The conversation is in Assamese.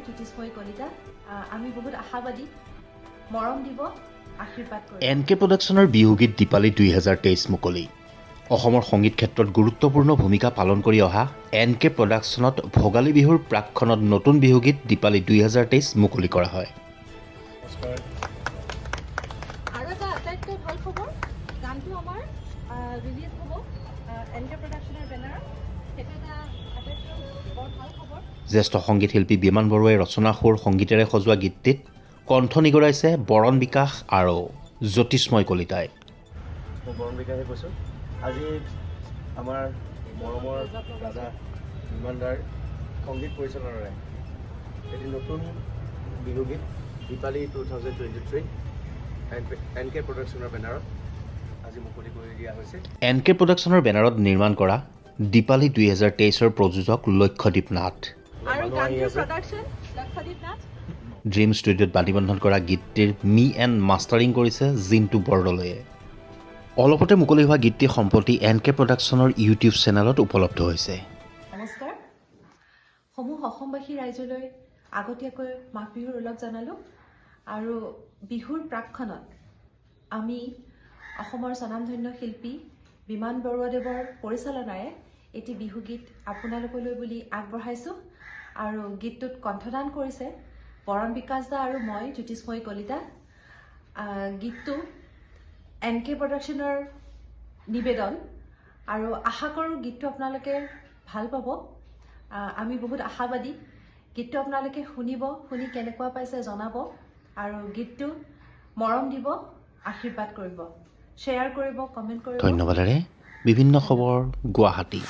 জ্যোতিষ্ময়ী কলিতা আমি বহুত আশাবাদী মৰম দিব আশীৰ্বাদ কৰিব NK প্ৰডাকশ্যনৰ বিহুগীত দীপালি 2023 মুকলি অসমৰ সংগীত ক্ষেত্ৰত গুৰুত্বপূৰ্ণ ভূমিকা পালন কৰি অহা NK প্ৰডাকশ্যনত ভোগালী বিহুৰ প্ৰাকক্ষণত নতুন বিহুগীত দীপালি 2023 মুকলি কৰা হয় আৰু এটা আটাইতকৈ ভাল খবৰ গানটো আমাৰ ৰিলিজ হ'ব NK প্ৰডাকশ্যনৰ বেনাৰত সেইটো এটা আটাইতকৈ বৰ ভাল খবৰ জ্যেষ্ঠ সংগীত শিল্পী বিমান বৰুৱাই ৰচনা সুৰ সংগীতেৰে সজোৱা গীতটিত কণ্ঠ নিগৰাইছে বৰণ বিকাশ আৰু জ্যোতিষ্ময় কলিতাই মই বৰণ বিকাশে কৈছোঁ আজি আমাৰ মৰমৰ দাদা বিমানদাৰ সংগীত পৰিচালনাৰে এটি নতুন বিহুগীত দীপালি 2023 NK প্ৰডাকশ্যনৰ বেনাৰত আজি মুকলি কৰি দিয়া হৈছে NK প্ৰডাকশ্যনৰ বেনাৰত নিৰ্মাণ কৰা দীপালি 2023ৰ প্ৰযোজক লক্ষ্যদীপ নাথ আৰু গানটোৰ প্ৰডাকশ্যন লক্ষ্যদীপ নাথ ড্ৰিম ষ্টুডিঅ'ত বাণীবন্ধন কৰা গীতটিৰ মি এণ্ড মাষ্টাৰিং কৰিছে জিন্তু বৰদলৈয়ে অলপতে মুকলি হোৱা গীতটি সম্প্ৰতি NK প্ৰডাকশ্যনৰ ইউটিউব চেনেলত উপলব্ধ হৈছে নমস্কাৰ সমূহ অসমবাসী ৰাইজলৈ আগতীয়াকৈ মাঘ বিহুৰ ওলগ জনালোঁ আৰু বিহুৰ প্ৰাকক্ষণত আমি অসমৰ স্বনামধন্য শিল্পী বিমান বৰুৱাদেৱৰ পৰিচালনাৰে এটি বিহুগীত আপোনালোকলৈ বুলি আগবঢ়াইছোঁ আৰু গীতটোত কণ্ঠদান কৰিছে বৰণ বিকাশ দা আৰু মই জ্যোতিষ্ময়ী কলিতা গীতটো NK প্ৰডাকশ্যনৰ নিবেদন আৰু আশা কৰোঁ গীতটো আপোনালোকে ভাল পাব আমি বহুত আশাবাদী গীতটো আপোনালোকে শুনিব শুনি কেনেকুৱা পাইছে জনাব আৰু গীতটো মৰম দিব আশীৰ্বাদ কৰিব শ্বেয়াৰ কৰিব কমেণ্ট কৰিব ধন্যবাদেৰে বিভিন্ন খবৰ গুৱাহাটী